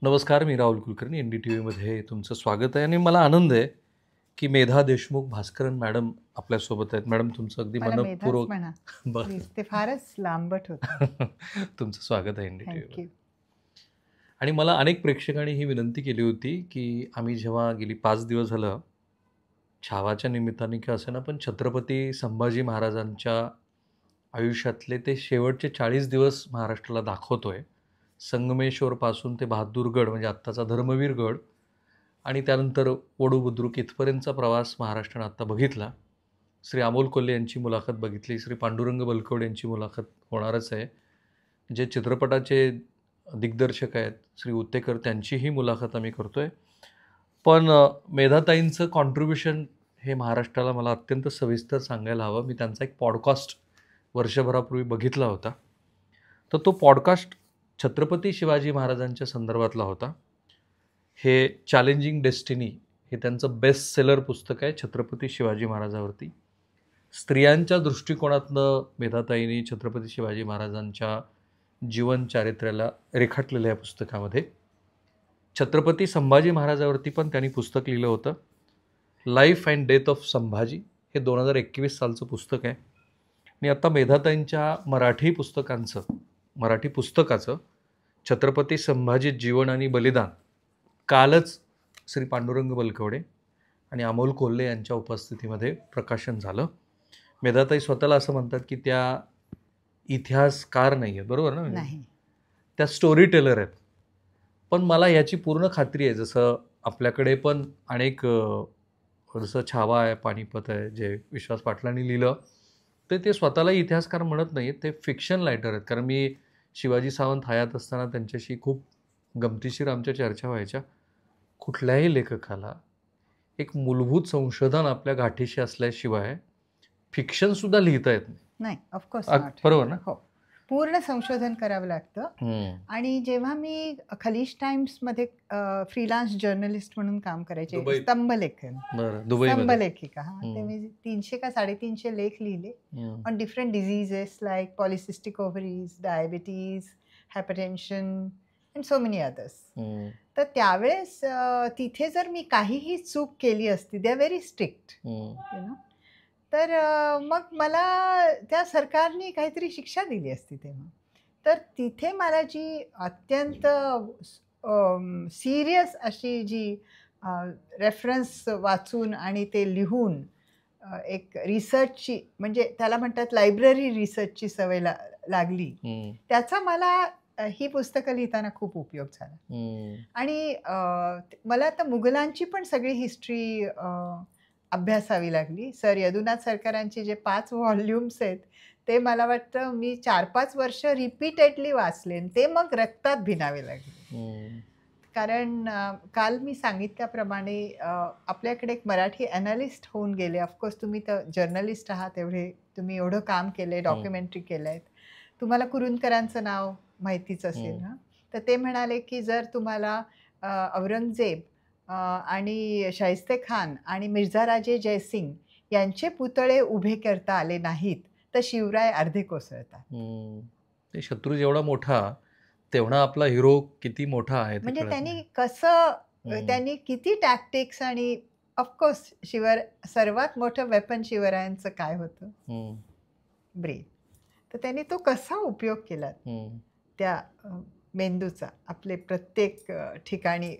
नमस्कार, मी राहुल कुलकर्णी. NDTVमध्ये तुमचं स्वागत आहे आणि मला आनंद आहे की मेधा देशमुख भास्करन मॅडम आपल्यासोबत आहेत. मॅडम, तुमचं अगदी मला मेधाच मनःपूर्वक म्हणा बरं. प्लीज, ते फारच लांबट होतं. तुमचं स्वागत आहे NDTVमध्ये. थँक्यू. आणि मला अनेक प्रेक्षकांनी ही विनंती केली होती की आम्ही जेव्हा गेली 5 दिवस झालं छावाच्या निमित्ताने का असेना, पण छत्रपती संभाजी महाराजांच्या आयुष्यातले ते शेवटचे 40 दिवस महाराष्ट्राला दाखवतोय. संगमेश्वरपासून ते बहादूरगड म्हणजे आत्ताचा धर्मवीरगड आणि त्यानंतर वडू बुद्रुक इथपर्यंतचा प्रवास महाराष्ट्रानं आत्ता बघितला. श्री अमोल कोल्हे यांची मुलाखत बघितली. श्री पांडुरंग बलकवडे यांची मुलाखत होणारच आहे. जे चित्रपटाचे दिग्दर्शक आहेत श्री उत्तेकर, त्यांचीही मुलाखत आम्ही करतोय. पण मेधाताईंचं कॉन्ट्रिब्युशन हे महाराष्ट्राला मला अत्यंत सविस्तर सांगायला हवं. मी त्यांचा एक पॉडकास्ट वर्षभरापूर्वी बघितला होता. तर तो पॉडकास्ट छत्रपती शिवाजी महाराजांच्या संदर्भातला होता. हे चॅलेंजिंग डेस्टिनी हे त्यांचं बेस्ट सेलर पुस्तक आहे छत्रपती शिवाजी महाराजावरती. स्त्रियांच्या दृष्टिकोनातनं मेधाताईंनी छत्रपती शिवाजी महाराजांच्या जीवन चारित्र्याला रेखाटलेलं या पुस्तकामध्ये. छत्रपती संभाजी महाराजावरती पण त्यांनी पुस्तक लिहिलं होतं. Life and death of Sambhaji हे 2021 सालचं पुस्तक आहे. आणि आता मेधाताईंच्या मराठी पुस्तकाचं छत्रपती संभाजी जीवन आणि बलिदान कालच श्री पांडुरंग बलकवडे आणि अमोल कोल्हे यांच्या उपस्थितीमध्ये प्रकाशन झालं. मेधाताई स्वतःला असं म्हणतात की त्या इतिहासकार नाही आहेत, बरोबर ना? नाही, त्या स्टोरी टेलर आहेत. पण मला याची पूर्ण खात्री आहे, जसं आपल्याकडे पण अनेक जसं छावा आहे, पानिपत आहे, जे विश्वास पाटलांनी लिहिलं, तर ते स्वतःला इतिहासकार म्हणत नाहीत, ते फिक्शन रायटर आहेत. कारण मी शिवाजी सावंत हयात असताना त्यांच्याशी खूप गमतीशीर आमच्या चर्चा व्हायच्या. कुठल्याही लेखकाला एक मूलभूत संशोधन आपल्या गाठीशी असल्याशिवाय फिक्शनसुद्धा लिहिता येत नाही. नाही, ऑफकोर्स नॉट. बरोबर ना? हो, पूर्ण संशोधन करावं लागतं. आणि जेव्हा मी खलीज टाइम्समध्ये फ्रीलान्स जर्नलिस्ट म्हणून काम करायचे, दुबई. स्तंभलेखन, बरं, दुबईमध्ये. स्तंभलेखिका, ते मी 300 का 350 लेख लिहिले on different diseases like polycystic ovaries, diabetes, hypertension and so many others. तर त्यावेळेस तिथे जर मी काहीही चूक केली असती, they are very strict, you know, तर मग मला त्या सरकारने काहीतरी शिक्षा दिली असती तेव्हा. तर तिथे मला जी अत्यंत सिरियस अशी जी रेफरन्स वाचून आणि ते लिहून एक रिसर्चची, म्हणजे त्याला म्हणतात लायब्ररी रिसर्चची सवय लागली, त्याचा मला ही पुस्तकं लिहिताना खूप उपयोग झाला. आणि मला आता मुघलांची पण सगळी हिस्ट्री अभ्यासावी लागली. सर यदुनाथ सरकारांचे जे 5 व्हॉल्यूम्स आहेत ते मला वाटतं मी 4-5 वर्ष रिपीटेडली वाचले, ते मग रक्तात भिनावे लागले. कारण काल मी सांगितल्याप्रमाणे आपल्याकडे एक मराठी ॲनालिस्ट होऊन गेले. ऑफकोर्स तुम्ही तर जर्नलिस्ट आहात, तुम्ही एवढं काम केलं आहे, डॉक्युमेंटरी केलं आहेत, तुम्हाला कुरुंदकरांचं नाव माहितीच असेल ना. तर ते म्हणाले की जर तुम्हाला औरंगजेब आणि शाहिस्ते खान आणि मिर्झा राजे जयसिंग यांचे पुतळे उभे करता आले नाहीत तर शिवराय अर्धे कोसळतात. ते शत्रू जेवढा मोठा तेवढा आपला हिरो किती मोठा आहे. म्हणजे त्यांनी किती टॅक्टिक्स, आणि ऑफकोर्स सर्वात मोठं वेपन शिवरायांचं काय होतं? ब्रेन. तर त्यांनी तो कसा उपयोग केला त्या मेंदूचा आपले प्रत्येक ठिकाणी.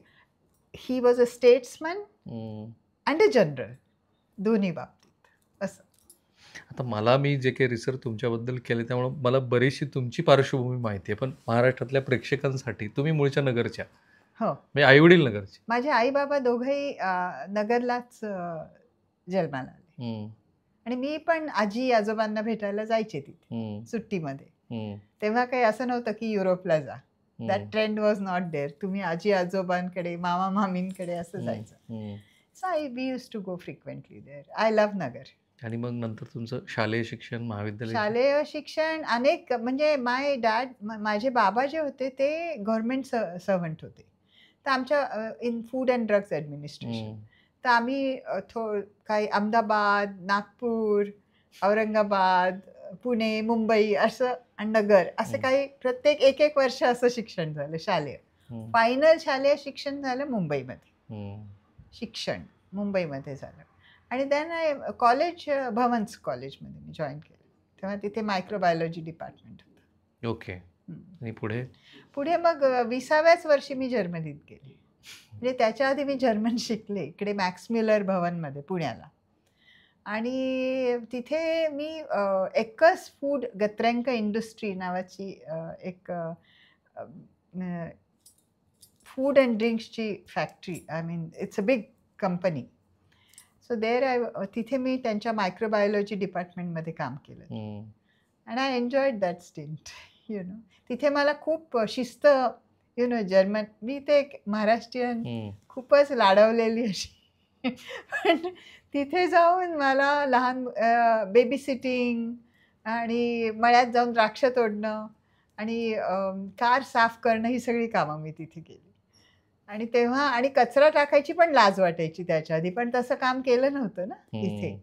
He was a statesman and a general, दोन्ही बाबतीत असं. आता मी जे काही रिसर्च तुमच्याबद्दल केले त्यामुळे मला बरीचशी तुमची पार्श्वभूमी माहिती आहे, पण महाराष्ट्रातल्या प्रेक्षकांसाठी तुम्ही मूळच्या नगरच्या, हो, म्हणजे आईवडील नगरचे. माझे आई बाबा दोघंही नगरलाच जन्माला आले. आणि मी पण आजी आजोबांना भेटायला जायचे तिथे सुट्टीमध्ये. तेव्हा काही असं नव्हतं की युरोपला जा, that trend was not there. तुम्ही आजी आजोबांकडे, मामा मामींकडे असं जायचं. So we use to go frequently there. I love Nagar. आणि मग नंतर तुमचं शालेय शिक्षण, महाविद्यालय? शालेय शिक्षण अनेक, म्हणजे माझे बाबा जे होते ते गव्हर्नमेंट सर्वंट होते. तर आमच्या in food and drugs administration. तर आम्ही काही अहमदाबाद, नागपूर, औरंगाबाद, पुणे, मुंबई असं आणि नगर असं काही प्रत्येक 1-1 वर्ष असं शिक्षण झालं शालेय. फायनल शालेय शिक्षण झालं मुंबईमध्ये. शिक्षण मुंबईमध्ये झालं आणि देन कॉलेज भवन्स कॉलेजमध्ये मी जॉईन केलं. तेव्हा तिथे मायक्रोबायोलॉजी डिपार्टमेंट होतं. ओके. आणि पुढे मग 20व्याच वर्षी मी जर्मनीत गेले. म्हणजे त्याच्या आधी मी जर्मन शिकले इकडे मॅक्स म्युलर भवनमध्ये पुण्याला. आणि तिथे मी एकच फूड गत्रँक इंडस्ट्री नावाची एक फूड अँड ड्रिंक्सची factory, I mean it's a big company. So तिथे मी त्यांच्या मायक्रोबायोलॉजी डिपार्टमेंटमध्ये काम केलं. And I enjoyed that stint. तिथे मला खूप शिस्त, जर्मन, मी ते महाराष्ट्रीयन खूपच लाडवलेली अशी. पण तिथे जाऊन मला लहान बेबी सिटिंग आणि मळ्यात जाऊन द्राक्ष तोडणं आणि कार साफ करणं ही सगळी कामं मी तिथे केली. आणि तेव्हा आणि कचरा टाकायची पण लाज वाटायची त्याच्या आधी, पण तसं काम केलं नव्हतं ना तिथे.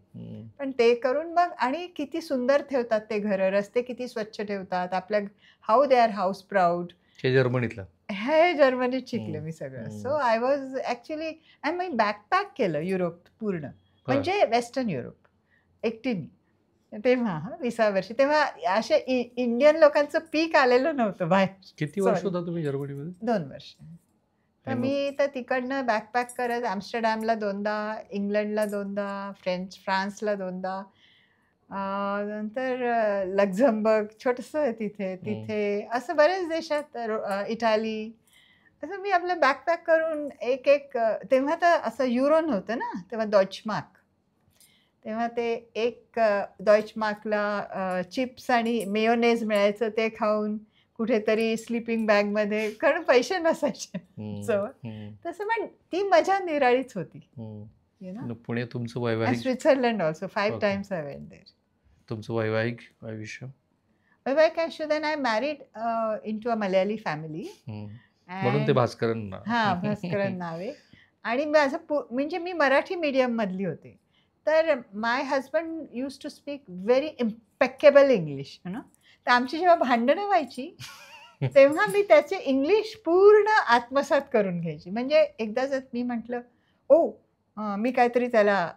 पण ते करून मग आणि किती सुंदर ठेवतात ते घरं, रस्ते किती स्वच्छ ठेवतात आपल्या. How they are house proud. जर्मनीतलं हे जर्मनीत शिकलं मी सगळं. सो आय वॉज ॲक्च्युली मी बॅकपॅक केलं युरोप पूर्ण, म्हणजे वेस्टर्न युरोप एकटीने. तेव्हा 20व्या वर्षी तेव्हा असे इंडियन लोकांचं पीक आलेलं नव्हतं बाहेर. किती वर्ष होता तुम्ही जर्मनीमध्ये? 2 वर्ष. तर मी तर तिकडनं बॅकपॅक करत ॲम्स्टरडॅमला 2दा, इंग्लंडला 2दा, फ्रान्सला 2दा, नंतर लक्झमबर्ग छोटंसं आहे तिथे असं बरेच देशात, इटाली, असं मी आपलं बॅकपॅक करून एक तेव्हा तर असं युरो नव्हतं ना, तेव्हा डॉइचमार्क. तेव्हा ते एक डॉइचमार्कला चिप्स आणि मेयोनेज मिळायचं, ते खाऊन कुठेतरी स्लीपिंग बॅगमध्ये, कारण पैसे नसायचे जवळ. तसं पण ती मजा निराळीच होती. पुणे तुमचं वैवाहिक, Switzerland also 5 times I went there. तुमचं वैवाहिक आयुष्य? वैवाहिक आयुष्य, then I married into a Malayali family. म्हणून ते भास्करन नाव. हां, भास्करन नाव आहे. आणि माझं म्हणजे मी मराठी मीडियम मधली होते. तर my husband use to speak very impeccable English. तर आमची जेव्हा भांडणं व्हायची तेव्हा मी त्याचे इंग्लिश पूर्ण आत्मसात करून घ्यायची. म्हणजे एकदा जर मी म्हटलं मी काहीतरी त्याला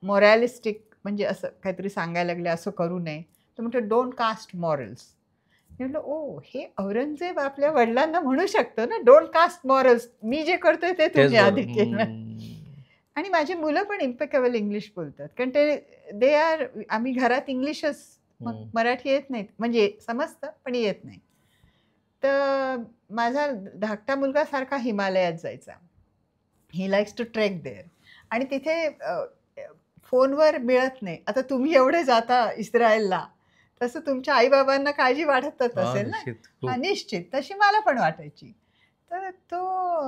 मोरॅलिस्टिक म्हणजे असं काहीतरी सांगायला लागले, असं करू नये, तर म्हटलं डोंट कास्ट मॉरल्स. मी म्हटलं हे औरंगजेब आपल्या वडिलांना म्हणू शकतो ना, डोंट कास्ट मॉरल्स, मी जे करतोय ते तुम्ही आधी केलं. आणि माझी मुलं पण इम्पेकेबल इंग्लिश बोलतात, कारण आम्ही घरात इंग्लिशच, मग मराठी येत नाहीत, म्हणजे समजतं पण येत नाही. तर माझा धाकटा मुलगा सारखा हिमालयात जायचा. He likes to trek there. आणि तिथे फोनवर मिळत नाही. आता तुम्ही एवढे जाता इस्रायलला, तसं तुमच्या आईबाबांना काळजी वाटतच असेल ना. निश्चित तशी मला पण वाटायची. तर तो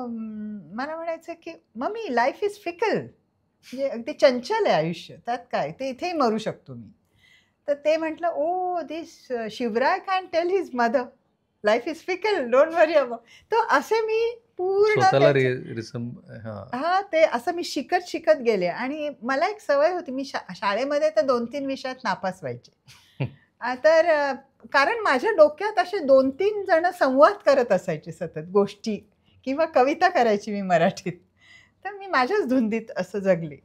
मला म्हणायचं की मम्मी लाईफ इज फिकल, म्हणजे अगदी चंचल आहे आयुष्य, त्यात काय, ते इथेही मरू शकतो मी. तर ते म्हटलं this Shivray can tell his mother life is fickle, don't worry about. तो असे मी पूर्ण ते असं मी शिकत गेले. आणि मला एक सवय होती, मी शाळेमध्ये तर 2-3 विषयात नापास व्हायचे. तर कारण माझ्या डोक्यात असे 2-3 जण संवाद करत असायचे सतत, गोष्टी किंवा कविता करायची मी मराठीत. तर मी माझ्याच धुंदीत असं जगले,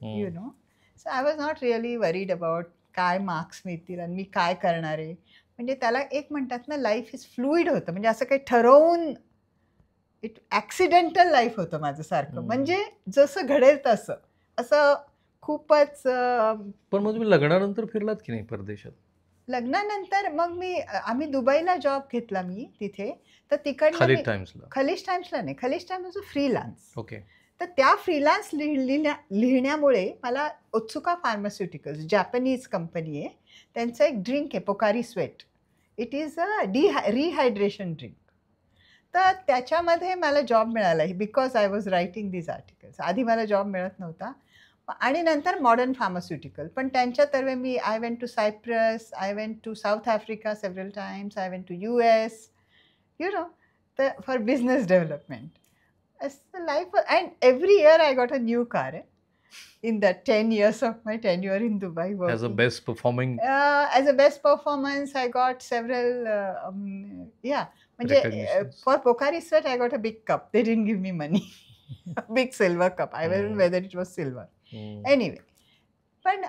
so I was not really worried about काय मार्क्स मिळतील आणि मी काय करणार आहे. म्हणजे त्याला एक म्हणतात ना, लाईफ इज फ्लुइड होतं, म्हणजे असं काही ठरवून, ॲक्सिडेंटल लाईफ होतं माझं सारखं, म्हणजे जसं घडेल तसं, असं खूपच. पण मग तुम्ही लग्नानंतर फिरलात की नाही परदेशात? लग्नानंतर मग आम्ही दुबईला जॉब घेतला मी तिथे. तर तिकडे खलीज टाइम्सला नाही, खलीज टाइम्स फ्रीलान्स. ओके. तर त्या फ्रीलान्स लिहिण्यामुळे मला ओत्सुका फार्मास्युटिकल्स, जॅपनीज कंपनी आहे, त्यांचं एक ड्रिंक आहे Pocari Sweat. It is a rehydration drink. तर त्याच्यामध्ये मला जॉब मिळाला because I was writing this articles. आधी मला जॉब मिळत नव्हता. आणि नंतर मॉडर्न फार्मास्युटिकल, पण त्यांच्यातर्फे I went to Cyprus, I went to South Africa several times, I went to US, तर for business development. Life, and every year I got a new car. in the 10 years of my tenure in Dubai As a working. best performing As a best performance, I got several, म्हणजे recognitions. for Pocari Sweat, I got a big cup. They didn't give me money. A big silver cup. I don't know whether it was silver. Anyway, but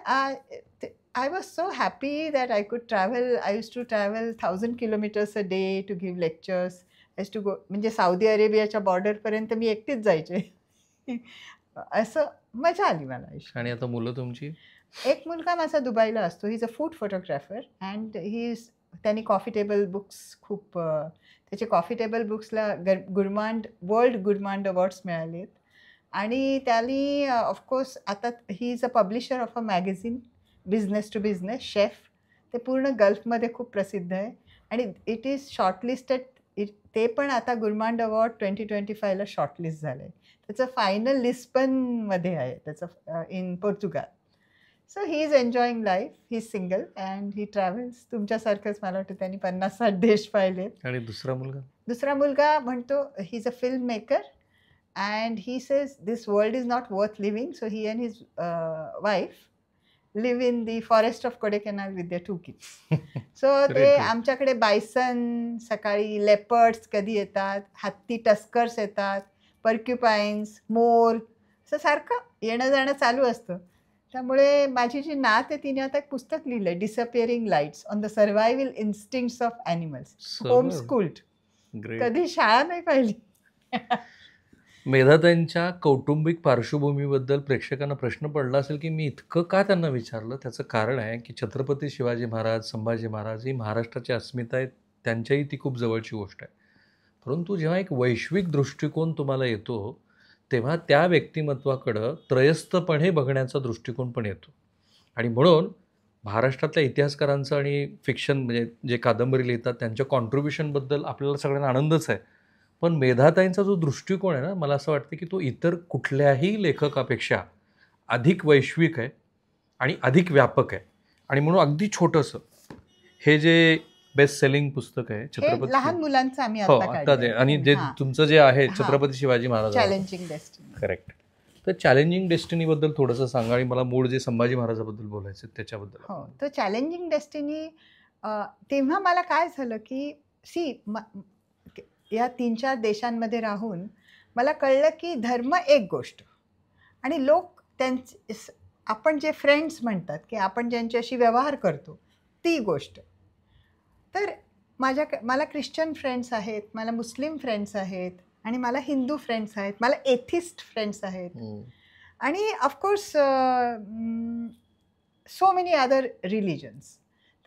I was so happy that I could travel. I used to travel 1,000 kilometers a day to give lectures. I used to go, म्हणजे Saudi अरेबियाच्या बॉर्डरपर्यंत मी एकटीच जायचे. असं मजा आली मला आयुष्यात. आणि आता मुलं तुमची? एक मुलगा माझा दुबईला असतो. He is a food photographer and त्यांनी कॉफी टेबल बुक्स खूप त्याचे कॉफी टेबल बुक्सला वर्ल्ड गुडमांड अवॉर्ड्स मिळालेत. आणि त्यांनी ऑफकोर्स आता he is a publisher of a magazine business to business chef. ते पूर्ण गल्फमध्ये खूप प्रसिद्ध आहे आणि इट इज शॉर्टलिस्टेड. ते पण आता गुरमांड अवॉर्ड 2025ला शॉर्टलिस्ट झालं आहे. त्याचं फायनल लिस्बनमध्ये आहे त्याचं in Portugal. So he is enjoying life. He is single and he travels. तुमच्यासारखंच मला वाटतं त्यांनी 50-60 देश पाहिलेत. आणि दुसरा मुलगा म्हणतो he is a film maker and he says this world is not worth living. So he and his wife live in the forest of Kodaikanal with their 2 kids. So ते आमच्याकडे बायसन, सकाळी लेपर्ड्स कधी येतात, हत्ती टस्कर्स येतात, पर्क्युपाईन्स, मोर, असं सारखं येणं जाणं चालू असतं. त्यामुळे माझी जी नात आहे तिने आता एक पुस्तक लिहिलंय, disappearing lights on the survival instincts of animals. Home schooled. कधी शाळा नाही पाहिली. मेधाताईंच्या कौटुंबिक पार्श्वभूमीबद्दल प्रेक्षकांना प्रश्न पडला असेल की मी इतकं का त्यांना विचारलं. त्याचं कारण आहे की छत्रपती शिवाजी महाराज, संभाजी महाराज ही महाराष्ट्राची अस्मिता आहे. त्यांच्याही ती खूप जवळची गोष्ट आहे. परंतु जेव्हा एक वैश्विक दृष्टिकोन तुम्हाला येतो तेव्हा त्या व्यक्तिमत्वाकडं त्रयस्थपणे बघण्याचा दृष्टिकोन पण येतो. आणि म्हणून महाराष्ट्रातल्या इतिहासकारांचं आणि फिक्शन म्हणजे जे कादंबरी लिहितात त्यांच्या कॉन्ट्रीब्युशनबद्दल आपल्याला सगळ्यांना आनंदच आहे. पण मेधाताईंचा जो दृष्टिकोन आहे ना, मला असं वाटतं की तो इतर कुठल्याही लेखकापेक्षा अधिक वैश्विक आहे आणि अधिक व्यापक आहे. आणि म्हणून अगदी छोटंसं हे जे बेस्ट सेलिंग पुस्तक आहे छत्रपती, लहान मुलांचं आम्ही आता ते, आणि जे तुमचं जे आहे Chhatrapati Shivaji Maharaj, challenging destiny. Correct. तर चॅलेंजिंग डेस्टिनीबद्दल थोडंसं सांगा आणि मला मूळ जे संभाजी महाराजाबद्दल बोलायचं त्याच्याबद्दल. हो, तर चॅलेंजिंग डेस्टिनी तेव्हा मला काय झालं की या 3-4 देशांमध्ये राहून मला कळलं की धर्म एक गोष्ट आणि लोक त्यांचे आपण जे फ्रेंड्स म्हणतात की आपण ज्यांच्याशी व्यवहार करतो ती गोष्ट. तर मला ख्रिश्चन फ्रेंड्स आहेत, मला मुस्लिम फ्रेंड्स आहेत आणि मला हिंदू फ्रेंड्स आहेत, मला एथिस्ट फ्रेंड्स आहेत आणि of course so many other religions.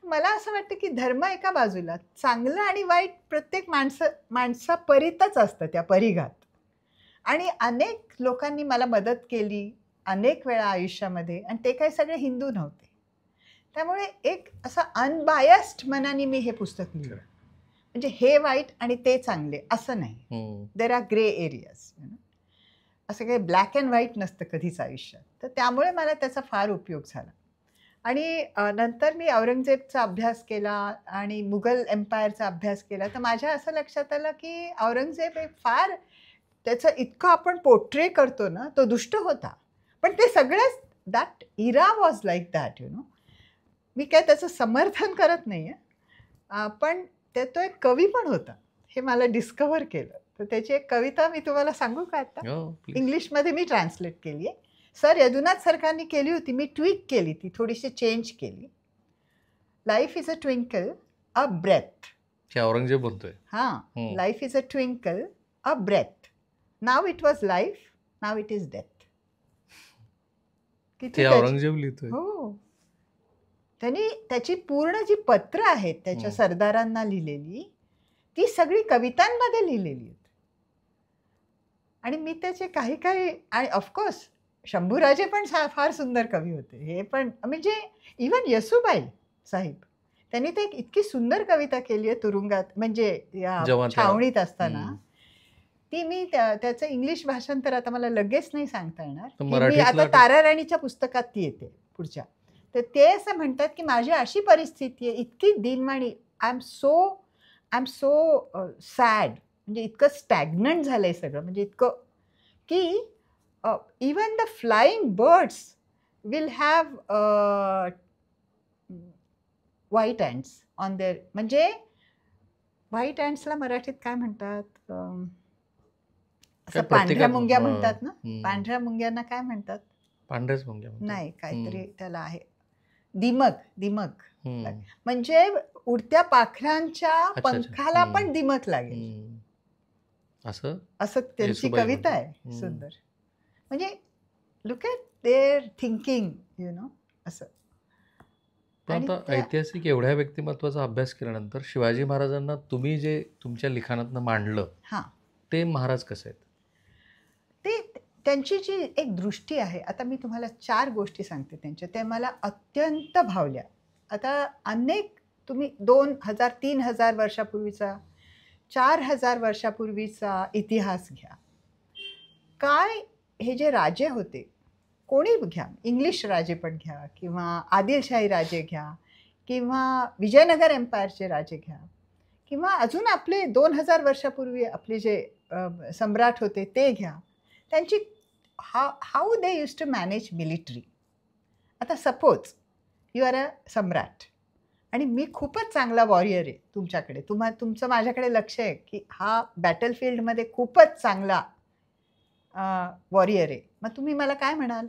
मला असं वाटतं की धर्म एका बाजूला, चांगलं आणि वाईट प्रत्येक माणसापरीतच असतं, त्या परिघात. आणि अनेक लोकांनी मला मदत केली अनेक वेळा आयुष्यामध्ये आणि ते काही सगळे हिंदू नव्हते. त्यामुळे एक असं अनबायस्ड मनाने मी हे पुस्तक लिहिलं. म्हणजे हे वाईट आणि ते चांगले असं नाही. There are grey areas. असं काही ब्लॅक अँड व्हाईट नसतं कधीच आयुष्यात. तर त्यामुळे मला त्याचा फार उपयोग झाला. आणि नंतर मी औरंगजेबचा अभ्यास केला आणि मुघल एम्पायरचा अभ्यास केला. तर माझ्या असं लक्षात आलं की औरंगजेब एक फार त्याचं इतकं आपण पोर्ट्रे करतो ना, तो दुष्ट होता. पण ते सगळंच that era was like that मी काय त्याचं समर्थन करत नाही आहे. पण तो एक कवी पण होता हे मला डिस्कवर केलं. तर त्याची एक कविता मी तुम्हाला सांगू का आता? इंग्लिशमध्ये मी ट्रान्सलेट केली आहे. सर यदुनाथ सरकारने केली होती, मी ट्विक केली, ती थोडीशी चेंज केली. Life is a twinkle a breath. Aurangzeb बोलतोय. हां, life is a twinkle a breath. Now it was life, now it is death. किती औरंगजेब लिहितोय. हो, त्यांनी त्याची पूर्ण जी पत्र आहेत त्याच्या सरदारांना लिहिलेली ती सगळी कवितांमध्ये लिहिलेली आहेत. आणि मी त्याचे काही आणि ऑफकोर्स शंभूराजे पण फार सुंदर कवी होते. हे पण म्हणजे इवन येसूबाई साहेब त्यांनी ते इतकी सुंदर कविता केली आहे तुरुंगात, म्हणजे या छावणीत असताना. ती मी त्याचं इंग्लिश भाषांतर आता मला लगेच नाही सांगता येणार. मी आता ताराराणीच्या पुस्तकात ती येते पुढच्या. तर ते असं म्हणतात की माझी अशी परिस्थिती आहे, इतकी दिनवाणी, आय एम सो सॅड, म्हणजे इतकं स्टॅग्नंट झालंय सगळं, म्हणजे इतकं की even the flying birds will have white ants on their, म्हणजे व्हाईट अँट्सला मराठीत काय म्हणतात? असं पांढऱ्या मुंग्या म्हणतात ना, पांढऱ्या मुंग्यांना काय म्हणतात? पांढऱ्याच मुंग्या नाही, काहीतरी त्याला आहे. दिमक. दिमक म्हणजे उडत्या पाखरांच्या पंखाला पण दिमक लागेल, असं असं त्यांची कविता आहे. सुंदर. म्हणजे look at there thinking, you know, असं. पण आता ऐतिहासिक एवढ्या व्यक्तिमत्वाचा अभ्यास केल्यानंतर शिवाजी महाराजांना तुम्ही जे तुमच्या लिखाणातनं मांडलं, ते महाराज कसे आहेत? ते त्यांची जी एक दृष्टी आहे. आता मी तुम्हाला 4 गोष्टी सांगते त्यांच्या, त्या मला अत्यंत भावल्या. आता अनेक तुम्ही 2000-3000 वर्षापूर्वीचा, 4000 वर्षापूर्वीचा इतिहास घ्या. काय हे जे राजे होते, कोणी घ्या, इंग्लिश राजे पण घ्या किंवा आदिलशाही राजे घ्या किंवा विजयनगर एम्पायरचे राजे घ्या किंवा अजून आपले 2000 वर्षापूर्वी आपले जे सम्राट होते ते घ्या. त्यांची how they use to manage military. आता सपोज यू आर अ सम्राट आणि मी खूपच चांगला वॉरियर आहे तुमच्याकडे, तुमचं माझ्याकडे लक्ष आहे की हा बॅटलफील्डमध्ये खूपच चांगला वॉरियर आहे. मग तुम्ही मला काय म्हणाल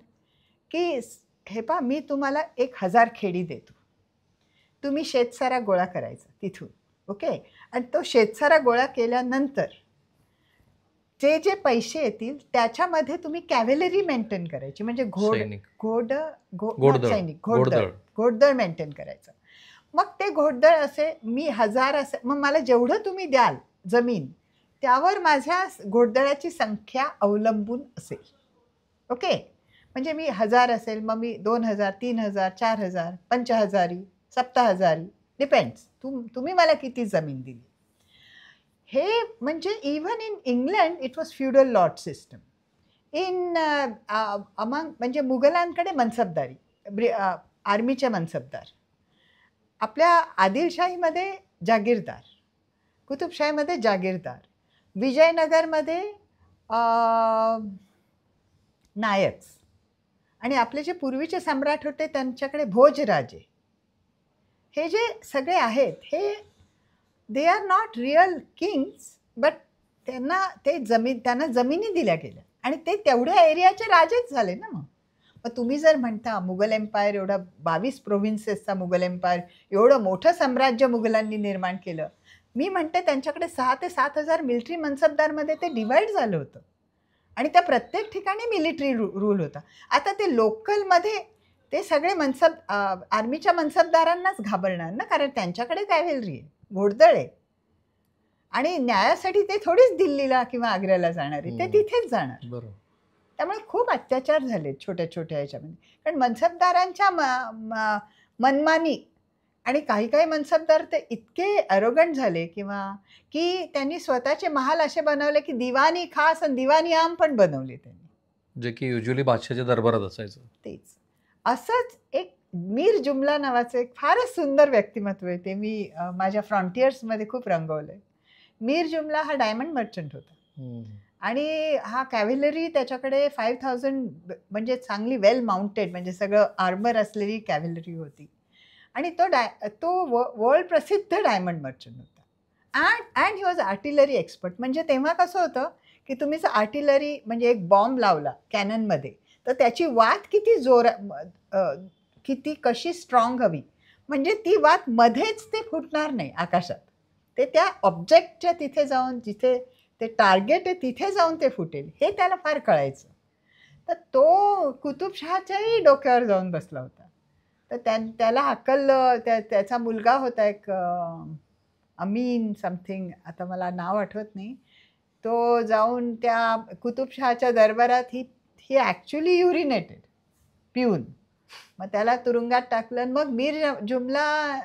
की हे पहा, मी तुम्हाला 1000 खेडी देतो, तुम्ही शेतसारा गोळा करायचा तिथून, ओके. आणि तो शेतसारा गोळा केल्यानंतर जे जे पैसे येतील त्याच्यामध्ये तुम्ही कॅव्हलरी मेंटेन करायची, म्हणजे घोडदळ मेंटेन करायचं. मग ते घोडदळ असे मी 1000 असे, मग मला जेवढं तुम्ही द्याल जमीन त्यावर माझ्या घोडदळाची संख्या अवलंबून असेल, ओके. म्हणजे मी 1000 असेल, मग मी 2000, 3000, 4000, 5000, 7000, डिपेंड्स तुम्ही मला किती जमीन दिली. हे म्हणजे even in England it was feudal lot system. In among म्हणजे मुघलांकडे मनसबदारी, आर्मीचे मनसबदार. आपल्या आदिलशाहीमध्ये जागीरदार, कुतुबशाहीमध्ये जागीरदार, विजयनगरमध्ये नायक्स, आणि आपले जे पूर्वीचे सम्राट होते त्यांच्याकडे भोजराजे. हे जे सगळे आहेत हे they are not real Kings, but त्यांना जमिनी दिल्या गेल्या आणि ते तेवढ्या एरियाचे राजेच झाले ना. मग तुम्ही जर म्हणता मुघल एम्पायर एवढा 22 प्रोव्हिन्सेसचा मुघल एम्पायर, एवढं मोठं साम्राज्य मुघलांनी निर्माण केलं, मी म्हणते त्यांच्याकडे 6 ते 7,000 मिलिटरी मनसबदारमध्ये ते डिवाइड झालं होतं आणि त्या प्रत्येक ठिकाणी मिलिटरी रूल होता. आता ते लोकलमध्ये ते सगळे आर्मीच्या मनसबदारांनाच घाबरणार ना, कारण त्यांच्याकडे कॅव्हलरी आहे, घोडदळ आहे, आणि न्यायासाठी ते थोडीच दिल्लीला किंवा आग्र्याला जाणार आहे, ते तिथेच जाणार. त्यामुळे खूप अत्याचार झाले छोट्या छोट्या ह्याच्यामध्ये, कारण मनसबदारांच्या मनमानी, आणि काही काही मनसबदार ते इतके अरोगंट झाले किंवा की त्यांनी स्वतःचे महाल असे बनवले की दिवाणी खास आणि दिवाणी आम पण बनवले त्यांनी, जे की युजली बादशाहच्या दरबारात असायचं. तेच. असंच एक मीर जुमला नावाचं एक फारच सुंदर व्यक्तिमत्व आहे, ते मी माझ्या फ्रॉन्टियर्समध्ये खूप रंगवलंय. मीर जुमला हा डायमंड मर्चंट होता आणि हा कॅव्हलरी त्याच्याकडे 5000 म्हणजे चांगली वेल माउंटेड, म्हणजे सगळं आर्मर असलेली कॅव्हलरी होती आणि तो वर्ल्ड प्रसिद्ध डायमंड मर्चंट होता. And he was artillery expert. म्हणजे तेव्हा कसं होतं की तुम्ही जर आर्टिलरी म्हणजे एक बॉम्ब लावला कॅननमध्ये तर त्याची वात किती कशी स्ट्रॉंग हवी, म्हणजे ती वात मध्येच ते फुटणार नाही आकाशात, ते त्या ऑब्जेक्टच्या तिथे जाऊन, जिथे ते टार्गेट आहे तिथे जाऊन ते फुटेल, हे त्याला फार कळायचं. तर तो कुतुबशहाच्याही डोक्यावर जाऊन बसला होता. तर त्याला अक्कल, त्याचा मुलगा होता एक अमीन समथिंग, आता मला नाव आठवत नाही, तो जाऊन त्या कुतुबशहाच्या दरबारात ही ॲक्च्युली युरिनेटेड पिऊन, मग त्याला तुरुंगात टाकलं. मग मीर जुमला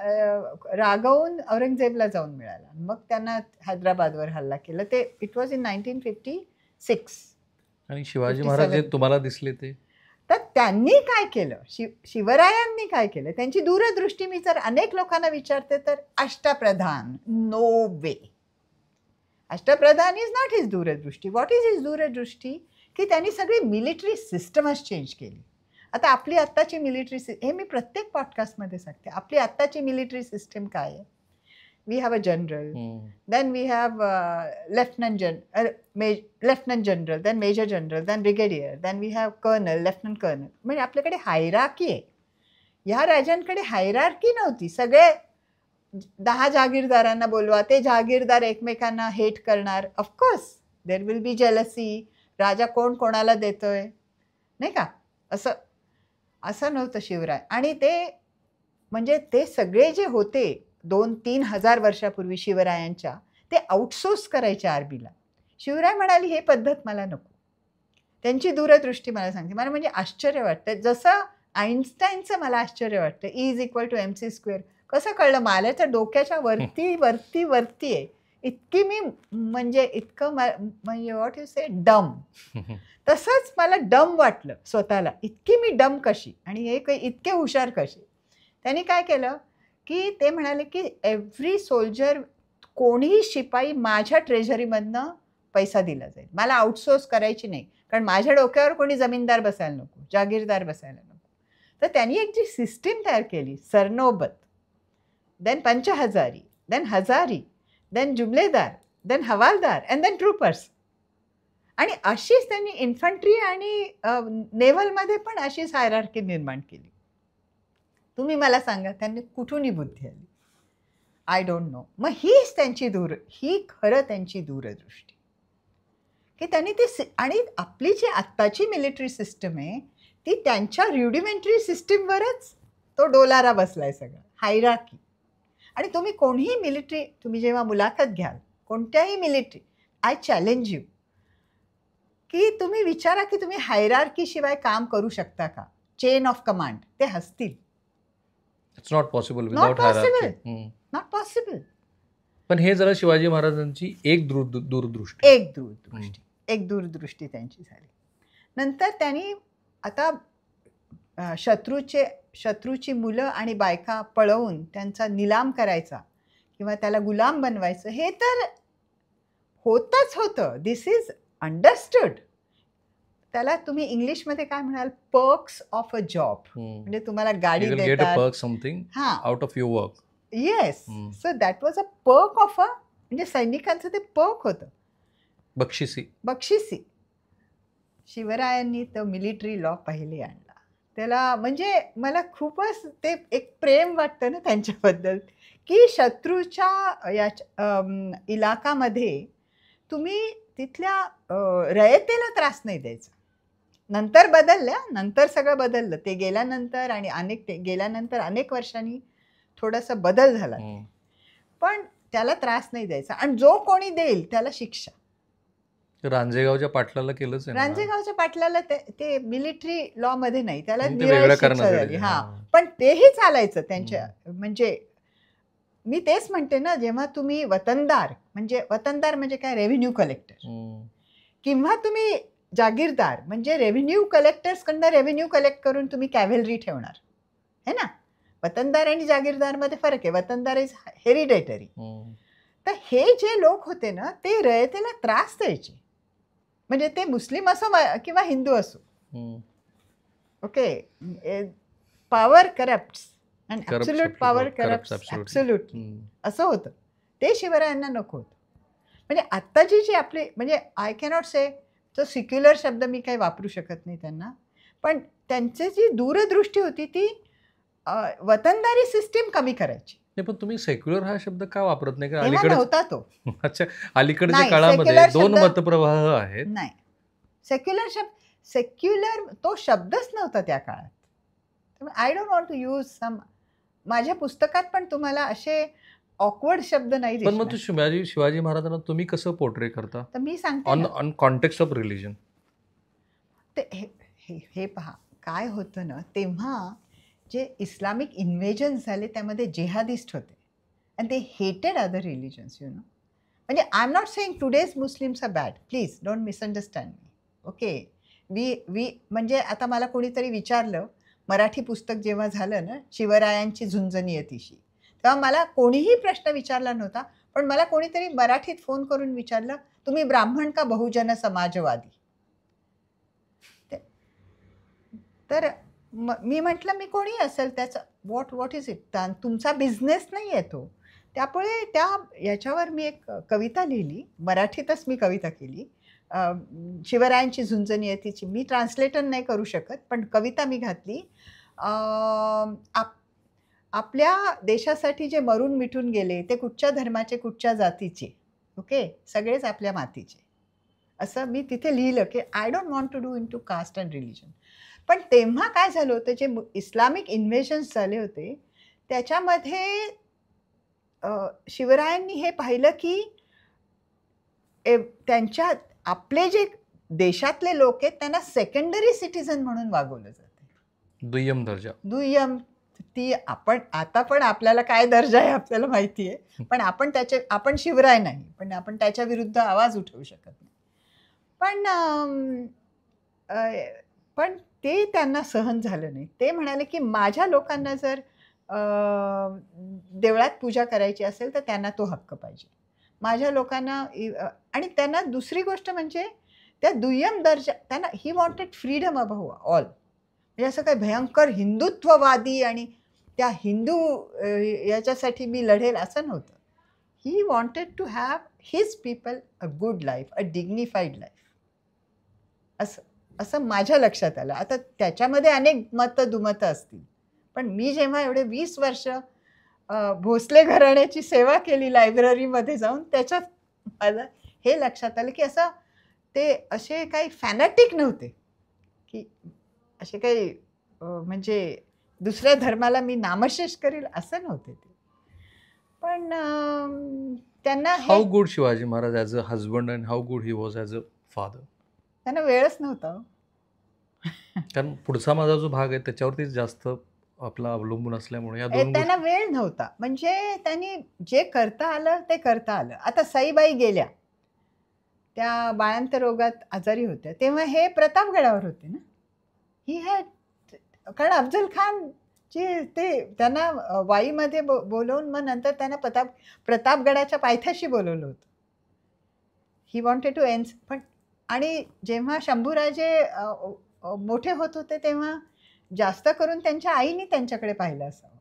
रागवून औरंगजेबला जाऊन मिळाला, मग त्यांना हैदराबादवर हल्ला केला. ते इट वॉज इन 1956. आणि शिवाजी महाराज जे तुम्हाला दिसले ते, तर त्यांनी काय केलं, शिवरायांनी काय केलं, त्यांची दूरदृष्टी मी जर अनेक लोकांना विचारते तर Ashtapradhan, no way. Ashtapradhan is not his दूरदृष्टी. व्हॉट इज हिज दूरदृष्टी? की त्यांनी सगळी मिलिटरी सिस्टमच चेंज केली. आता आपली आत्ताची मिलिटरी हे मी प्रत्येक पॉडकास्टमध्ये सांगते, आपली आत्ताची मिलिटरी सिस्टम काय आहे? We have a general, then we have lieutenant general, then major general, then brigadier, then we have colonel, lieutenant colonel. म्हणजे आपल्याकडे हायरार्की आहे. ह्या राजांकडे हायरार्की नव्हती. सगळे 10 जागीरदारांना बोलवा, ते जागीरदार एकमेकांना हेट करणार. Of course there will be jealousy, राजा कोण कोणाला देतोय, नाही का? असं नव्हतं शिवराय. आणि ते म्हणजे ते सगळे जे होते 2-3 हजार वर्षापूर्वी शिवरायांच्या, ते आउटसोर्स करायचे आर्मीला. शिवराय म्हणाली हे पद्धत मला नको. त्यांची दूरदृष्टी मला सांगते. मला म्हणजे आश्चर्य वाटतं. जसं आईन्स्टाईनचं मला आश्चर्य वाटतं, E=mc². कसं कळलं? मला तर डोक्याच्या वरती वरती वरती आहे. इतकी मी म्हणजे इतकं म्हणजे व्हॉट यू से डम. तसंच मला डम वाटलं स्वतःला. इतकी मी डम कशी आणि हे काही इतके हुशार कसे? त्यांनी काय केलं की ते म्हणाले की एव्हरी सोल्जर, कोणीही शिपाई माझ्या ट्रेझरीमधनं पैसा दिला जाईल. मला आउटसोर्स करायची नाही, कारण माझ्या डोक्यावर कोणी जमीनदार बसायला नको, जागीरदार बसायला नको. तर त्यांनी एक जी सिस्टीम तयार केली, सरनोबत, देन पंचहजारी, देन हजारी, देन जुमलेदार, देन हवालदार अँड देन ट्रुपर्स. आणि अशीच त्यांनी इन्फंट्री आणि नेव्हलमध्ये पण अशीच हायरार्की निर्माण केली. तुम्ही मला सांगा त्यांनी कुठून ही बुद्धी आली? I don't know. मग ही खरं त्यांची दूरदृष्टी की त्यांनी ते. आणि आपली जी आत्ताची मिलिटरी सिस्टम आहे ती त्यांच्या रुडिमेंटरी सिस्टीमवरच तो डोलारा बसलाय सगळा, हायरार्की. आणि तुम्ही कोणीही मिलिटरी, तुम्ही जेव्हा मुलाखत घ्याल कोणत्याही मिलिटरी, आय चॅलेंज यू की तुम्ही विचारा की तुम्ही हायरार्की शिवाय काम करू शकता का? चेन ऑफ कमांड, ते हसतील. It's not possible without hierarchy. Not possible. पण हे जरा शिवाजी महाराजांची एक दूरदृष्टी त्यांची झाली. नंतर त्यांनी आता शत्रूची मुलं आणि बायका पळवून त्यांचा निलाम करायचा किंवा त्याला गुलाम बनवायचं, हे तर होतच होतं. This is understood. त्याला तुम्ही इंग्लिशमध्ये काय म्हणाल? Perks of a job. म्हणजे तुम्हाला गाडी देतात, out of your work. Yes. So that was a perk of a, म्हणजे सैनिकांचं ते पर्क होतं, बक्षिसी. शिवरायांनी तो मिलिटरी लॉ पहिले आणला. त्याला म्हणजे मला खूपच ते एक प्रेम वाटतं ना त्यांच्याबद्दल की शत्रूच्या इलाकामध्ये तुम्ही तिथल्या रयतेला त्रास नाही द्यायचा. नंतर नंतर सगळं बदललं. ते गेल्यानंतर आणि गेल्यानंतर अनेक वर्षांनी थोडासा बदल झाला, पण त्याला त्रास नाही द्यायचा. आणि जो कोणी देईल त्याला शिक्षा. रांजेगावच्या पाटलाला केलंच आहे. रांजेगावच्या पाटलाला ते मिलिटरी लॉ मध्ये नाही, त्याला वेगळं शिक्षा झाली. पण तेही चालायचं त्यांच्या. म्हणजे मी तेच म्हणते ना, जेव्हा तुम्ही वतनदार म्हणजे काय, रेव्हेन्यू कलेक्टर, किंवा तुम्ही जागीरदार म्हणजे रेव्हेन्यू कलेक्टर्सकडनं रेव्हेन्यू कलेक्ट करून तुम्ही कॅव्हलरी ठेवणार, है ना? वतनदार आणि जागीरदार मध्ये फरक आहे. वतनदार इज हेरिडेटरी. तर हे जे लोक होते ना, ते रयतेला त्रास द्यायचे. म्हणजे ते मुस्लिम असो किंवा हिंदू असो. Okay. Power corrupts and absolute power corrupts absolutely, असं होतं. ते शिवरायांना नको होतं. म्हणजे आत्ताची जी आपली, म्हणजे आय कॅनॉट से, तो सिक्युलर शब्द मी काही वापरू शकत नाही त्यांना, पण त्यांची जी दूरदृष्टी होती ती वतनदारी सिस्टीम कमी करायची. पण तुम्ही सेक्युलर हा शब्द का वापरत नाही? अलीकडे होता तो. अच्छा, अलीकडच्या काळामध्ये दोन मतप्रवाह आहेत. नाही, सेक्युलर तो शब्दच नव्हता त्या काळात. I don't want to use some. माझ्या पुस्तकात पण तुम्हाला असे ऑकवर्ड शब्द नाही दिसणार. पण मग शिवाजी महाराजांना तुम्ही कसं पोर्ट्रे करता? तर मी सांगते ऑन कॉन्टेक्स्ट ऑफ रिलिजन. ते हे पहा काय होतं ना, तेव्हा जे इस्लामिक इन्व्हेजन्स झाले त्यामध्ये जेहादिस्ट होते and they hated other religions, you know. म्हणजे I am not saying today's Muslims are bad, please don't misunderstand me. Okay. We म्हणजे आता मला कोणीतरी विचारलं, मराठी पुस्तक जेव्हा झालं ना, शिवरायांची झुंजणी अतिशी, तेव्हा मला कोणीही प्रश्न विचारला नव्हता, पण मला कोणीतरी मराठीत फोन करून विचारलं, तुम्ही ब्राह्मण का बहुजन समाजवादी? तर मी म्हटलं मी कोणी असेल त्याचं व्हॉट इज इट, तुमचा बिझनेस नाही आहे तो. त्यामुळे याच्यावर मी एक कविता लिहिली, मराठीतच मी कविता केली. शिवरायांची झुंजणी आहे तिची, मी ट्रान्सलेटर नाही करू शकत, पण कविता मी घातली. आपल्या देशासाठी जे मरून मिटून गेले ते कुठच्या धर्माचे कुठच्या जातीचे, ओके, सगळेच आपल्या मातीचे, असं मी तिथे लिहिलं की I don't want to do into caste and religion. पण तेव्हा काय झालं होतं, जे इस्लामिक इन्व्हेजन्स झाले होते त्याच्यामध्ये शिवरायांनी हे पाहिलं की त्यांच्या आपले जे देशातले लोक आहेत त्यांना सेकंडरी सिटीझन म्हणून वागवलं जाते, दुय्यम दर्जा. ती आता पण आपल्याला काय दर्जा आहे आपल्याला माहिती आहे, पण आपण शिवराय नाही, पण आपण त्याच्या विरुद्ध आवाज उठवू शकत नाही. पण ते त्यांना सहन झालं नाही. ते म्हणाले की माझ्या लोकांना जर देवळात पूजा करायची असेल तर त्यांना तो हक्क पाहिजे, माझ्या लोकांना. आणि त्यांना दुसरी गोष्ट म्हणजे त्या दुय्यम दर्जा, त्यांना he wanted freedom above all. म्हणजे असं काही भयंकर हिंदुत्ववादी आणि त्या हिंदू याच्यासाठी मी लढेल असं नव्हतं. He wanted to have his people a good life, a dignified life, असं माझ्या लक्षात आलं. आता त्याच्यामध्ये अनेक दुमतं असतील, पण मी जेव्हा एवढे 20 वर्ष भोसले घराण्याची सेवा केली लायब्ररीमध्ये जाऊन, त्याच्यात मला हे लक्षात आलं की असं ते असे काही फॅनॅटिक नव्हते की असे काही म्हणजे दुसऱ्या धर्माला मी नामशेष करील असं नव्हते ते. पण त्यांना how good Shivaji Maharaj as a husband and how good he was as a father. त्यांना वेळच नव्हता, कारण पुढचा माझा जो भाग आहे त्याच्यावरती जास्त आपला अवलंबून असल्यामुळे या दोन त्यांना वेळ नव्हता. म्हणजे त्यांनी जे करता आलं ते करता आलं. आता सईबाई गेल्या, त्या बाळांतर रोगात आजारी होत्या, तेव्हा हे प्रतापगडावर होते ना. ही हॅड, कारण अफजल खान ते त्यांना वाईमध्ये बोलवून मग नंतर त्यांना प्रतापगडाच्या पायथ्याशी बोलवलं होतं. He wanted to end. पण आणि जेव्हा शंभूराजे मोठे होत होते तेव्हा जास्त करून त्यांच्या आईने त्यांच्याकडे पाहिलं असावं.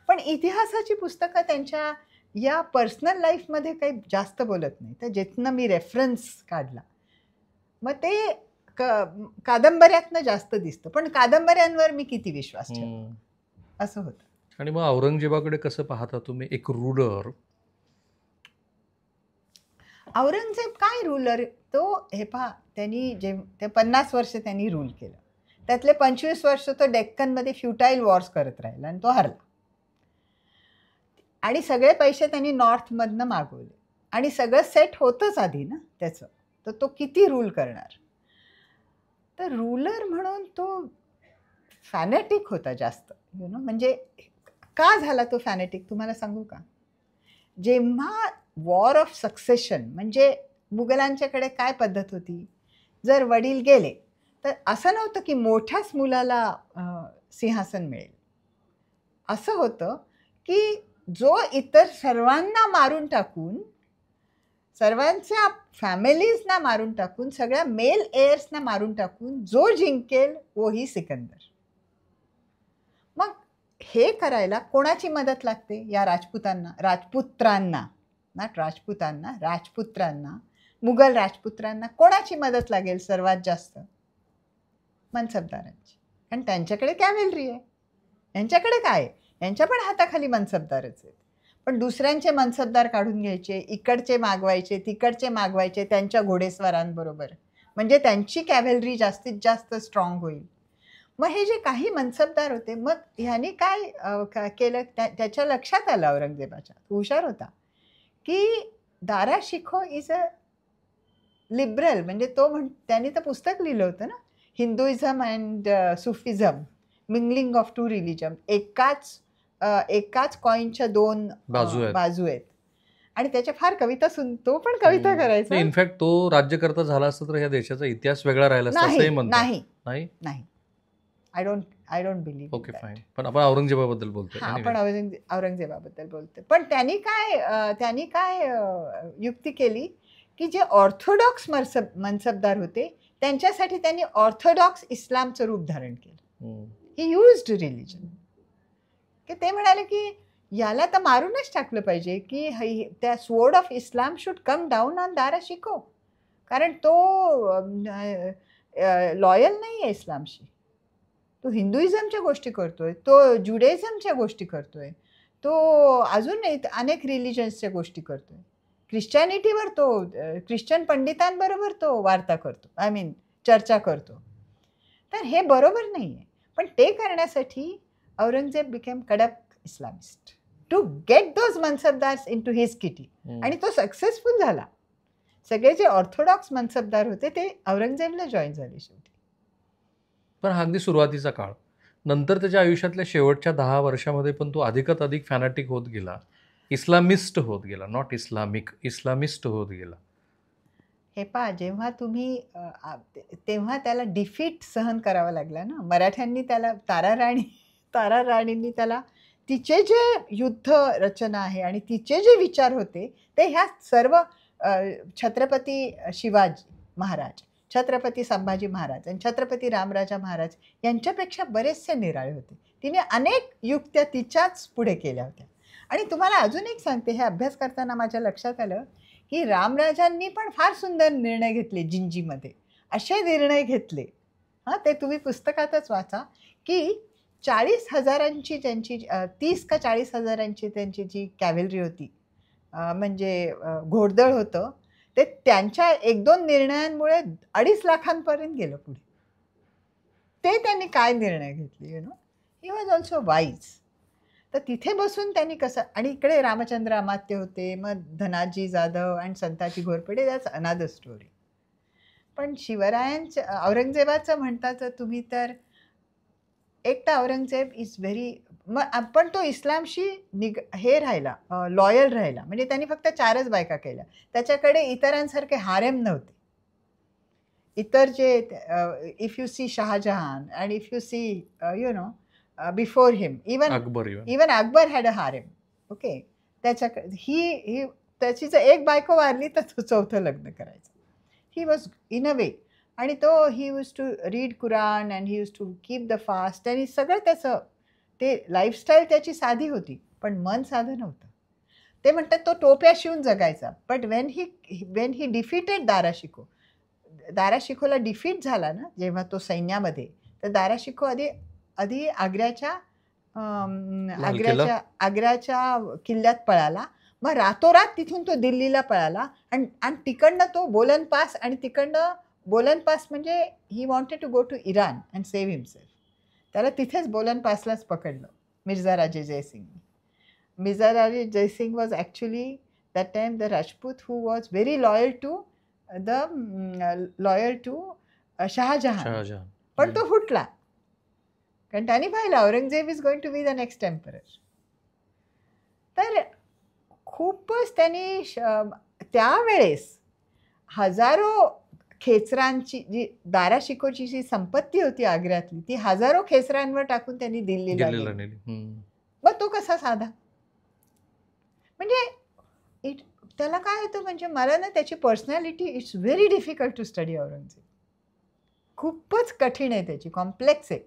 पण इतिहासाची पुस्तकं त्यांच्या या पर्सनल लाईफमध्ये काही जास्त बोलत नाही. तर जिथनं मी रेफरन्स काढला मग ते कादंबऱ्यातनं जास्त दिसतं, पण कादंबऱ्यांवर मी किती विश्वास ठेवतो असं होतं. आणि मग औरंगजेबाकडे कसं पाहता तुम्ही, एक रूलर? औरंगजेब काय रूलर, तो हे पहा, त्यांनी ते 50 वर्ष त्यांनी रूल केलं, त्यातले 25 वर्ष तो डेक्कनमध्ये फ्युटाईल वॉर्स करत राहिला आणि तो हरला. आणि सगळे पैसे त्यांनी नॉर्थमधनं मागवले आणि सगळं सेट होतंच आधी ना त्याचं, तर तो किती रूल करणार. तर रूलर म्हणून तो फॅनेटिक होता जास्त, म्हणजे का झाला तो फॅनेटिक तुम्हाला सांगू का. जेव्हा वॉर ऑफ सक्सेशन, म्हणजे मुघलांच्याकडे काय पद्धत होती, जर वडील गेले तर असं नव्हतं की मोठ्याच मुलाला सिंहासन मिळेल. असं होतं की जो इतर सर्वांना मारून टाकून, सर्वांच्या फॅमिलीजना मारून टाकून, सगळ्या मेल एअर्सना मारून टाकून जो जिंकेल वोही सिकंदर. मग हे करायला कोणाची मदत लागते, या राजपुत्रांना, मुघल राजपुत्रांना कोणाची मदत लागेल सर्वात जास्त, मनसबदारांची. कारण त्यांच्याकडे कॅव्हलरी आहे, यांच्याकडे काय, यांच्या पण हाताखाली मनसबदारच आहेत. पण दुसऱ्यांचे मनसबदार काढून घ्यायचे, इकडचे मागवायचे, तिकडचे मागवायचे त्यांच्या घोडेस्वारांबरोबर, म्हणजे त्यांची कॅव्हलरी जास्तीत जास्त स्ट्रॉंग होईल. मग हे जे काही मनसबदार होते, मग ह्याने काय केलं, त्याच्या लक्षात आलं औरंगजेबाच्या, हुशार होता, की दारा शिखो इज अ लिबरल. म्हणजे त्यांनी तर पुस्तक लिहिलं होतं ना, Hinduism and Sufism, mingling of two religion. एकाच कॉईनच्या दोन बाजू आहेत. आणि त्याच्या फार कविता तो पण कविता करायचा. इनफॅक्ट तो राज्यकर्ता झाला असता तर या देशाचा इतिहास वेगळा राहिला असता असंही म्हणतात. नाही, I don't believe. Okay, fine. पण आपण औरंगजेबाबद्दल बोलतोय. आपण औरंगजेबाबद्दल बोलतोय. पण त्यांनी काय युक्ती केली की जे ऑर्थोडॉक्स मनसबदार होते त्यांच्यासाठी त्यांनी ऑर्थोडॉक्स इस्लामचं रूप धारण केलं. ही युज्ड रिलिजन. की ते म्हणाले की याला तर मारूनच टाकलं पाहिजे, की त्या sword of Islam should come down on दारा शिको, कारण तो लॉयल नाही आहे इस्लामशी. तो हिंदुइझमच्या गोष्टी करतोय, तो जुडेझमच्या गोष्टी करतोय, तो अजून अनेक रिलिजन्सच्या गोष्टी करतोय. ख्रिश्चॅनिटीवर तो ख्रिश्चन पंडितांबरोबर तो वार्ता करतो, आय मीन चर्चा करतो. तर हे बरोबर नाही आहे. पण ते करण्यासाठी औरंगजेब बिकेम कडक Islamist to get those mansabdars into his kitty. आणि तो सक्सेसफुल झाला. सगळे जे ऑर्थोडॉक्स मनसबदार होते ते औरंगजेबला जॉईन झाले शेवटी. पण हा अगदी सुरुवातीचा काळ. नंतर त्याच्या आयुष्यातल्या शेवटच्या 10 वर्षामध्ये पण तो अधिकात अधिक फॅनाटिक होत गेला, इस्लामिस्ट होत गेला, नॉट इस्लामिक, इस्लामिस्ट होत गेला. हे पहा, जेव्हा तुम्ही तेव्हा त्याला डिफीट सहन करावा लागला ना. मराठ्यांनी त्याला तारा राणींनी त्याला तिचे जे युद्ध रचना आहे आणि तिचे जे विचार होते ते ह्या सर्व छत्रपती शिवाजी महाराज, छत्रपती संभाजी महाराज आणि छत्रपती रामराजा महाराज यांच्यापेक्षा बरेचसे निराळे होते. तिने अनेक युक्त्या तिच्याच पुढे केल्या होत्या. आणि तुम्हाला अजून एक सांगते, हे अभ्यास करताना माझ्या लक्षात आलं की रामराजांनी पण फार सुंदर निर्णय घेतले जिंजीमध्ये. असे निर्णय घेतले, हां, ते तुम्ही पुस्तकातच वाचा, की 40,000ची त्यांची 30 का 40,000ची त्यांची जी कॅव्हलरी होती, म्हणजे घोडदळ होतं, ते त्यांच्या 1-2 निर्णयांमुळे 2.5 लाखांपर्यंत गेलं पुढे. ते त्यांनी काय निर्णय घेतले, ही वॉज ऑल्सो वाईज. तर तिथे बसून त्यांनी कसं, आणि इकडे रामचंद्र अमात्य होते, मग धनाजी जाधव आणि Santaji Ghorpade, that's another story. पण औरंगजेबाचं म्हणता तर तुम्ही, तर एकटा औरंगजेब इज व्हेरी, पण तो इस्लामशी हे राहिला, लॉयल राहिला. म्हणजे त्यांनी फक्त 4च बायका केल्या. त्याच्याकडे इतरांसारखे हारेम नव्हते. इतर जे इफ यू सी शहाजहान आणि if you see before him even Akbar had a harem. Okay, त्याच्याकडे त्याची जर एक बायको वारली तर तो 4थं लग्न करायचं. He was in a way. आणि तो he use to read Quran and he use to keep the fast. आणि सगळं त्याचं ते लाईफस्टाईल त्याची साधी होती, पण मन साधं नव्हतं. ते म्हणतात तो टोप्या शिवून जगायचा. बट वेन ही डिफिटेड दारा शिकोला डिफीट झाला ना जेव्हा तो सैन्यामध्ये, तर दारा शिको आधी आग्र्याच्या किल्ल्यात पळाला. मग रातोरात तिथून तो दिल्लीला पळाला आणि तिकडनं तो बोलन पास, आणि तिकडनं बोलन पास म्हणजे he wanted to go to Iran and save himself. त्याला तिथेच बोलन पासलाच पकडलं Mirza Raje Jaisingh. Mirza Raje Jaisingh was actually that time the Rajput who was very loyal to Shahjahan. पण तो फुटला, कारण त्यांनी पाहिलं Aurangzeb is going to be the next emperor. तर खूपच त्यांनी त्यावेळेस हजारो खेचरांची, जी दारा शिकोची जी संपत्ती होती आग्र्यातली, ती हजारो खेचरांवर टाकून त्यांनी दिल्लीला नेली. मग तो कसा साधा, म्हणजे त्याला काय होतं, म्हणजे मला ना त्याची personality, it's very difficult to study Aurangzeb. खूपच कठीण आहे, त्याची कॉम्प्लेक्स आहे.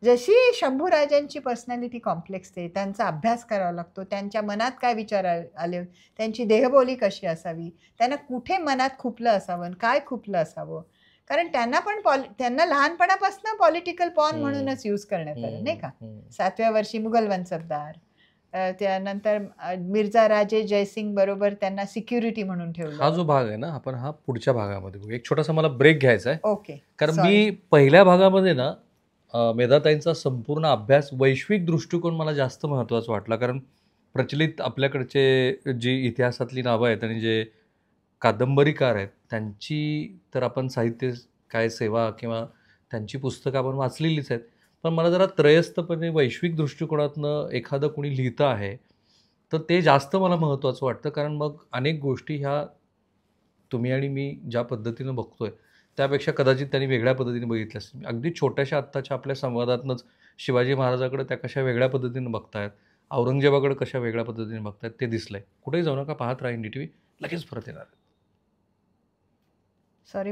जशी शंभूराजांची पर्सनॅलिटी कॉम्प्लेक्स आहे, त्यांचा अभ्यास करावा लागतो, त्यांच्या मनात काय विचार आले, त्यांची देहबोली कशी असावी, त्यांना कुठे मनात खुपलं असावं, काय खुपलं असावं. कारण त्यांना लहानपणापासून पॉलिटिकल पॉन म्हणूनच यूज करण्यात आलं, नाही का. 7व्या वर्षी मुघल वंशबदार, त्यानंतर मिर्झा राजे जयसिंग बरोबर त्यांना सिक्युरिटी म्हणून ठेवलं. हा जो भाग आहे ना, आपण हा पुढच्या भागामध्ये बघू. एक छोटासा मला ब्रेक घ्यायचा आहे. ओके. कारण मी पहिल्या भागामध्ये ना मेधाताईंचा संपूर्ण अभ्यास, वैश्विक दृष्टिकोन मला जास्त महत्त्वाचा वाटला. कारण प्रचलित आपल्याकडचे जी इतिहासातली नावं आहेत आणि जे कादंबरीकार आहेत त्यांची तर आपण साहित्य काय सेवा किंवा त्यांची पुस्तकं आपण वाचलेलीच आहेत. पण मला जरा त्रयस्थपणे वैश्विक दृष्टिकोनातनं एखादं कोणी लिहितं आहे तर ते जास्त मला महत्त्वाचं वाटतं. कारण मग अनेक गोष्टी ह्या तुम्ही आणि मी ज्या पद्धतीनं बघतोय त्यापेक्षा कदाचित त्यांनी वेगळ्या पद्धतीने बघितल्या असतील. अगदी छोट्याशा आत्ताच्या आपल्या संवादातनंच शिवाजी महाराजाकडे त्या कशा वेगळ्या पद्धतीनं बघतायत, औरंगजेबाकडे कशा वेगळ्या पद्धतीने बघतायत ते दिसलंय. कुठेही जाऊ नका, पाहत राहा NDTV. लगेच परत येणार. सॉरी.